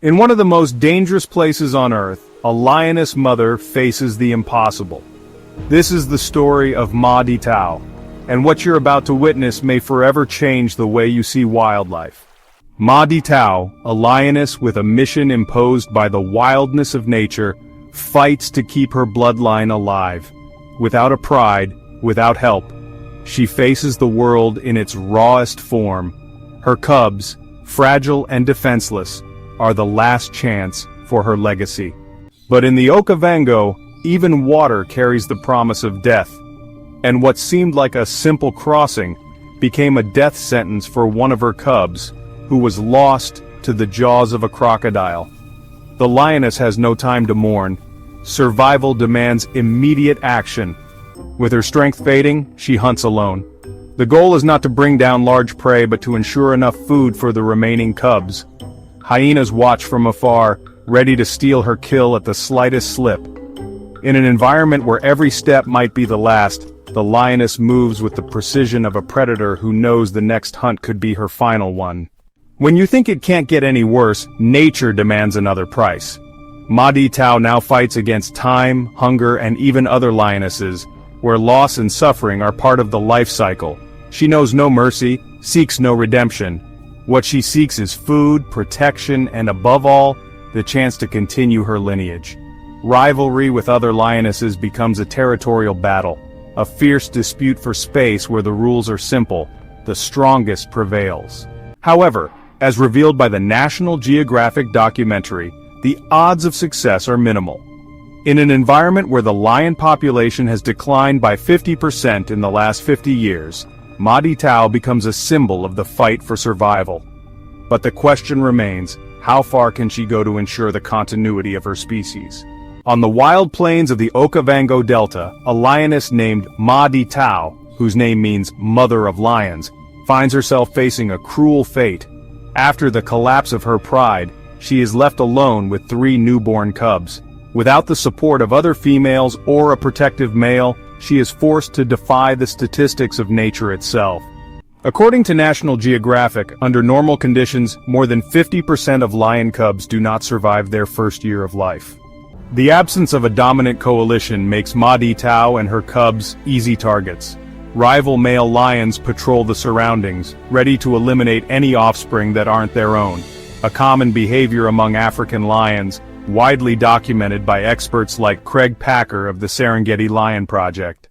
In one of the most dangerous places on Earth, a lioness mother faces the impossible. This is the story of Ma Di Tao, and what you're about to witness may forever change the way you see wildlife. Ma Di Tao, a lioness with a mission imposed by the wildness of nature, fights to keep her bloodline alive. Without a pride, without help, she faces the world in its rawest form. Her cubs, fragile and defenseless, are the last chance for her legacy. But in the Okavango, even water carries the promise of death, and what seemed like a simple crossing became a death sentence for one of her cubs, who was lost to the jaws of a crocodile. The lioness has no time to mourn. Survival demands immediate action. With her strength fading, she hunts alone. The goal is not to bring down large prey but to ensure enough food for the remaining cubs. Hyenas watch from afar, ready to steal her kill at the slightest slip. In an environment where every step might be the last, the lioness moves with the precision of a predator who knows the next hunt could be her final one. When you think it can't get any worse, nature demands another price. Ma Di Tao now fights against time, hunger, and even other lionesses, where loss and suffering are part of the life cycle. She knows no mercy, seeks no redemption. What she seeks is food, protection, and above all, the chance to continue her lineage. Rivalry with other lionesses becomes a territorial battle, a fierce dispute for space where the rules are simple: the strongest prevails. However, as revealed by the National Geographic documentary, the odds of success are minimal. In an environment where the lion population has declined by 50% in the last 50 years, Ma Di Tao becomes a symbol of the fight for survival. But the question remains, how far can she go to ensure the continuity of her species? On the wild plains of the Okavango Delta, a lioness named Ma Di Tao, whose name means Mother of Lions, finds herself facing a cruel fate. After the collapse of her pride, she is left alone with 3 newborn cubs. Without the support of other females or a protective male, she is forced to defy the statistics of nature itself. According to National Geographic, under normal conditions, more than 50% of lion cubs do not survive their first year of life. The absence of a dominant coalition makes Ma Di Tao and her cubs easy targets. Rival male lions patrol the surroundings, ready to eliminate any offspring that aren't their own, a common behavior among African lions, widely documented by experts like Craig Packer of the Serengeti Lion Project.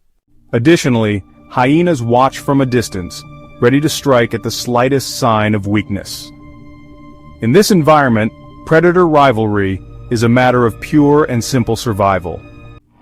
Additionally, hyenas watch from a distance, ready to strike at the slightest sign of weakness. In this environment, predator rivalry is a matter of pure and simple survival.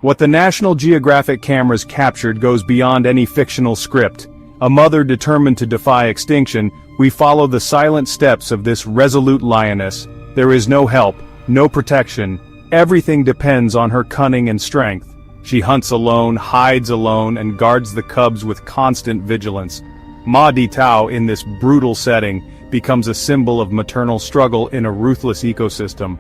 What the National Geographic cameras captured goes beyond any fictional script. A mother determined to defy extinction, we follow the silent steps of this resolute lioness. There is no help, no protection. Everything depends on her cunning and strength. She hunts alone, hides alone, and guards the cubs with constant vigilance. Ma Di Tao, in this brutal setting, becomes a symbol of maternal struggle in a ruthless ecosystem.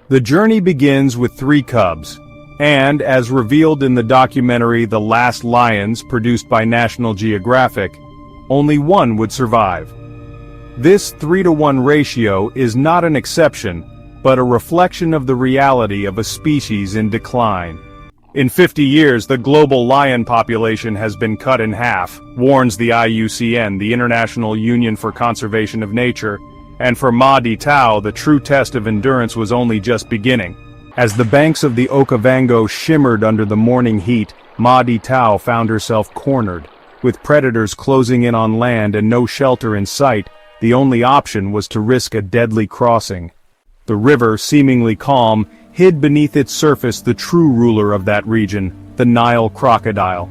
The journey begins with 3 cubs, and, as revealed in the documentary The Last Lions, produced by National Geographic, only one would survive. This 3-to-1 ratio is not an exception, but a reflection of the reality of a species in decline. In 50 years, the global lion population has been cut in half, warns the IUCN, the International Union for Conservation of Nature, and for Ma Di Tao, the true test of endurance was only just beginning. As the banks of the Okavango shimmered under the morning heat, Ma Di Tao found herself cornered. With predators closing in on land and no shelter in sight, the only option was to risk a deadly crossing. The river, seemingly calm, hid beneath its surface the true ruler of that region, the Nile crocodile.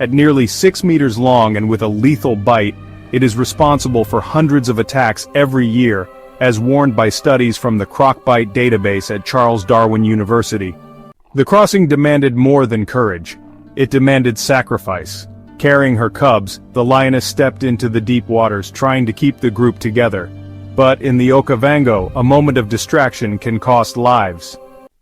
At nearly 6 meters long and with a lethal bite, it is responsible for hundreds of attacks every year, as warned by studies from the Crocbite database at Charles Darwin University. The crossing demanded more than courage. It demanded sacrifice. Carrying her cubs, the lioness stepped into the deep waters, trying to keep the group together. But in the Okavango, a moment of distraction can cost lives.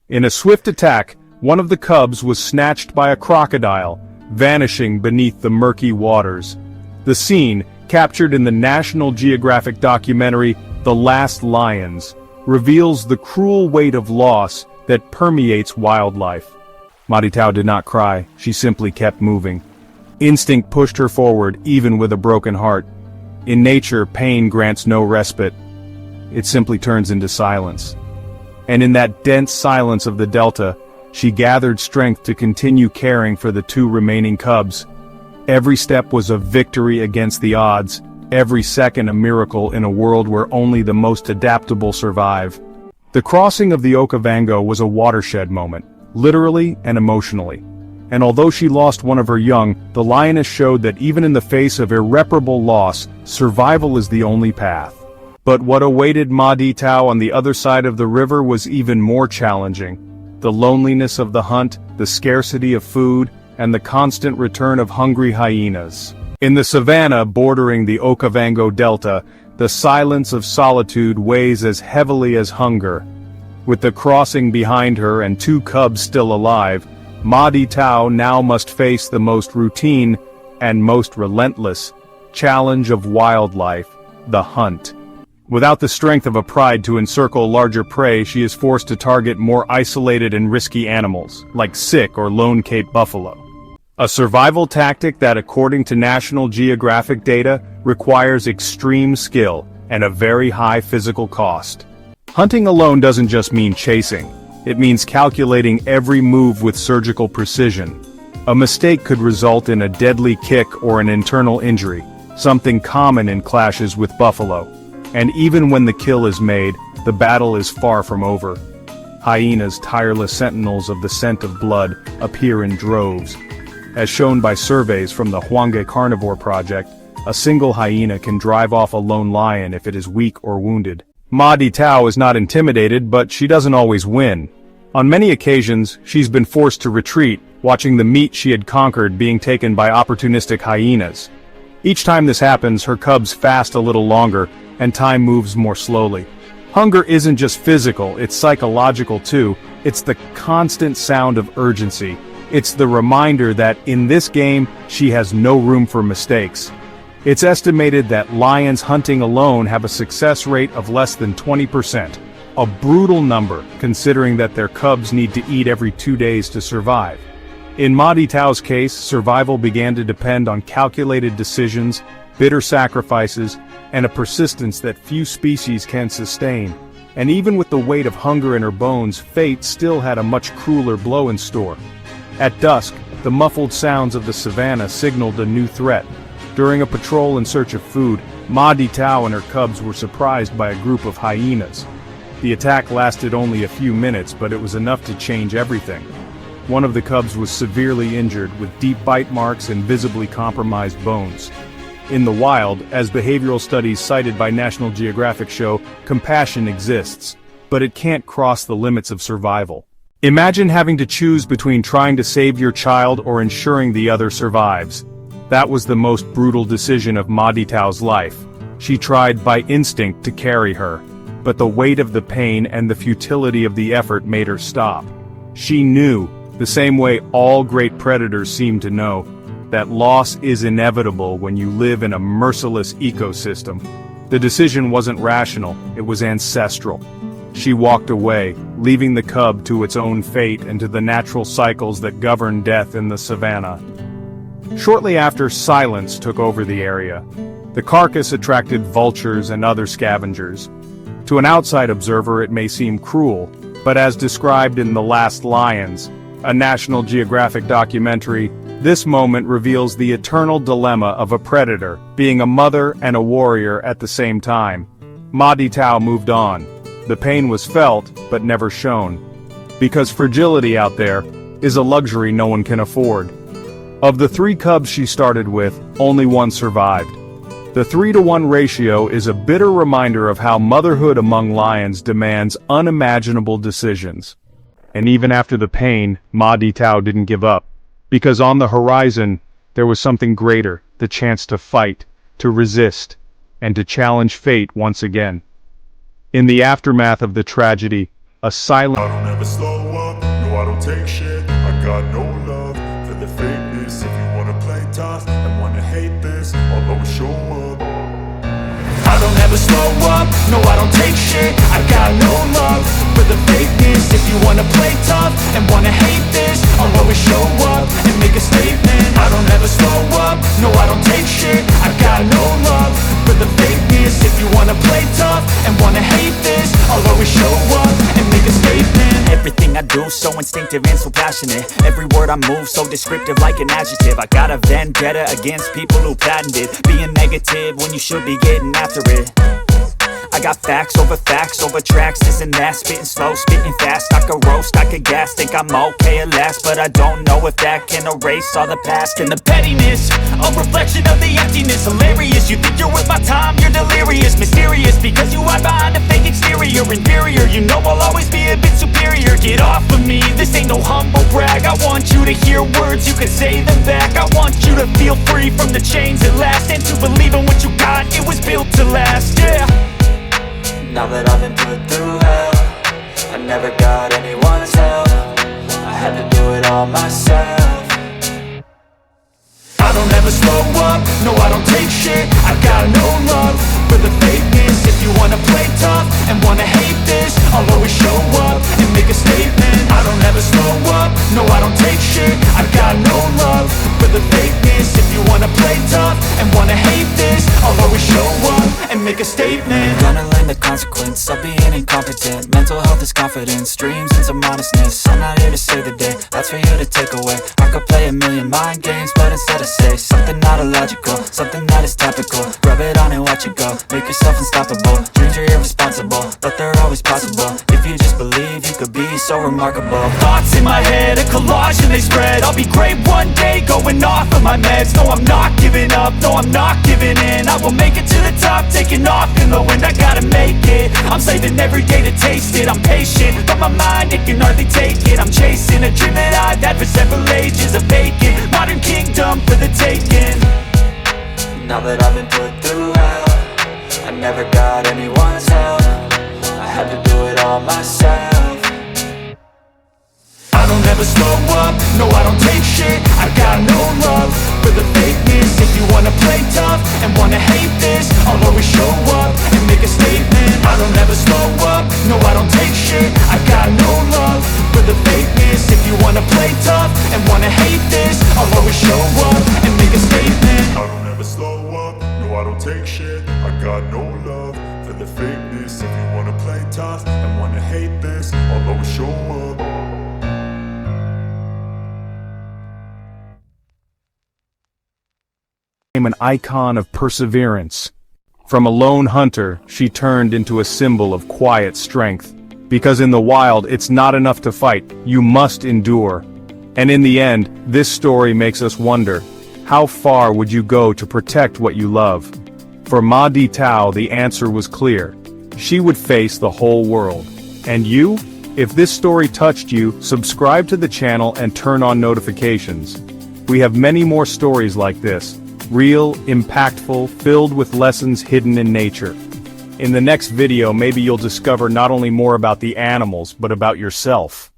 In a swift attack, one of the cubs was snatched by a crocodile, vanishing beneath the murky waters. The scene, captured in the National Geographic documentary The Last Lions, reveals the cruel weight of loss that permeates wildlife. Ma Ditao did not cry, she simply kept moving. Instinct pushed her forward, even with a broken heart. In nature, pain grants no respite. It simply turns into silence. And in that dense silence of the delta, she gathered strength to continue caring for the 2 remaining cubs. Every step was a victory against the odds, every second a miracle in a world where only the most adaptable survive. The crossing of the Okavango was a watershed moment, literally and emotionally. And although she lost one of her young, the lioness showed that even in the face of irreparable loss, survival is the only path. But what awaited Ma Ditao on the other side of the river was even more challenging. The loneliness of the hunt, the scarcity of food, and the constant return of hungry hyenas. In the savanna bordering the Okavango Delta, the silence of solitude weighs as heavily as hunger. With the crossing behind her and 2 cubs still alive, Ma Ditao now must face the most routine and most relentless challenge of wildlife, the hunt. Without the strength of a pride to encircle larger prey, she is forced to target more isolated and risky animals, like sick or lone Cape buffalo. A survival tactic that, according to National Geographic data, requires extreme skill and a very high physical cost. Hunting alone doesn't just mean chasing. It means calculating every move with surgical precision. A mistake could result in a deadly kick or an internal injury, something common in clashes with buffalo. And even when the kill is made, the battle is far from over. Hyenas, tireless sentinels of the scent of blood, appear in droves. As shown by surveys from the Hwange Carnivore Project, a single hyena can drive off a lone lion if it is weak or wounded. Ma Ditao is not intimidated, but she doesn't always win. On many occasions, she's been forced to retreat, watching the meat she had conquered being taken by opportunistic hyenas. Each time this happens, her cubs fast a little longer, and time moves more slowly. Hunger isn't just physical, it's psychological too. It's the constant sound of urgency. It's the reminder that, in this game, she has no room for mistakes. It's estimated that lions hunting alone have a success rate of less than 20%. A brutal number, considering that their cubs need to eat every 2 days to survive. In Ma Ditao's case, survival began to depend on calculated decisions, bitter sacrifices, and a persistence that few species can sustain. And even with the weight of hunger in her bones, fate still had a much crueler blow in store. At dusk, the muffled sounds of the savanna signaled a new threat. During a patrol in search of food, Ma Ditao and her cubs were surprised by a group of hyenas. The attack lasted only a few minutes, but it was enough to change everything. One of the cubs was severely injured, with deep bite marks and visibly compromised bones. In the wild, as behavioral studies cited by National Geographic show, compassion exists, but it can't cross the limits of survival. Imagine having to choose between trying to save your child or ensuring the other survives. That was the most brutal decision of Ma Ditao's life. She tried by instinct to carry her, but the weight of the pain and the futility of the effort made her stop. She knew, the same way all great predators seem to know, that loss is inevitable when you live in a merciless ecosystem. The decision wasn't rational, it was ancestral. She walked away, leaving the cub to its own fate and to the natural cycles that govern death in the savanna. Shortly after, silence took over the area. The carcass attracted vultures and other scavengers. To an outside observer it may seem cruel, but as described in The Last Lions, a National Geographic documentary, this moment reveals the eternal dilemma of a predator, being a mother and a warrior at the same time. Ma Ditao moved on. The pain was felt, but never shown. Because fragility out there is a luxury no one can afford. Of the 3 cubs she started with, only one survived. The 3-to-1 ratio is a bitter reminder of how motherhood among lions demands unimaginable decisions. And even after the pain, Ma Ditao didn't give up. Because on the horizon, there was something greater, the chance to fight, to resist, and to challenge fate once again. In the aftermath of the tragedy, a silent I don't ever slow up, no I don't take shit. I got no love for the fakeness. If you wanna play tough and wanna hate this, I'll always show up. I don't ever slow up, no I don't take shit. I got no love for the fakeness. If you wanna play tough and wanna hate this, I'll always show up and make a statement. I don't ever slow up, no I don't take shit. I got no love for the fakeness. If you wanna play tough and wanna hate this, I'll always show up and make a statement. Everything I do so instinctive and so passionate. Every word I move so descriptive like an adjective. I got a vendetta against people who patented being negative when you should be getting after it. I got facts over tracks, this and that. Spitting slow, spitting fast. I could roast, I could gas. Think I'm okay at last, but I don't know if that can erase all the past. And the pettiness, a reflection of the emptiness. Hilarious, you think you're worth my time, you're delirious. Mysterious, because you hide behind a fake exterior. Inferior, you know I'll always be a bit superior. Get off of me, this ain't no humble brag. I want you to hear words, you can say them back. I want you to feel free from the chains at last, and to believe in what you got, it was built to last, yeah. Now that I've been put through hell, I never got anyone's help. I had to do it all myself. I don't ever slow up, no I don't take shit. I got no love for the fakeness. If you wanna play tough and wanna hate this, I'll always show up and make a statement. I don't ever slow up, no I don't take shit. I got no love for the fakeness. If you wanna play tough and wanna hate this, I'll always show up and make a statement. Gonna learn the consequence of being incompetent. Mental health is confidence, dreams into modestness. I'm not here to save the day, that's for you to take away. I could play a million mind games, but instead I say something not illogical, something that is topical. Rub it on and watch it go, make yourself unstoppable. Dreams are irresponsible, but they're always possible. If you just believe, you could be so remarkable. Thoughts in my head, a collage and they spread. I'll be great one day, going off of my meds. No, I'm not giving up, no, I'm not giving in. I will make it to the top, taking off in the wind. I gotta make it, I'm saving every day to taste it. I'm patient, but my mind, it can hardly take it. I'm chasing a dream that I've had for several ages. A vacant, modern kingdom for the taking. Now that I've been put through hell, I never got anyone's help. I had to do it all myself. I don't ever slow up, no I don't take shit. I got no love for the fakeness. If you wanna play tough and wanna hate this, I'll always show up and make a statement. I don't ever slow up, no I don't take shit. I got no love for the fakeness. If you wanna play tough and wanna hate this, I'll always show up and make a statement. I don't ever slow up, no I don't take shit. I got no love for the fakeness. If you wanna play tough and wanna hate this, I'll always show up. Became an icon of perseverance. From a lone hunter, she turned into a symbol of quiet strength. Because in the wild, it's not enough to fight, you must endure. And in the end, this story makes us wonder, how far would you go to protect what you love? For Ma Ditao, the answer was clear. She would face the whole world. And you? If this story touched you, subscribe to the channel and turn on notifications. We have many more stories like this. Real, impactful, filled with lessons hidden in nature. In the next video, maybe you'll discover not only more about the animals, but about yourself.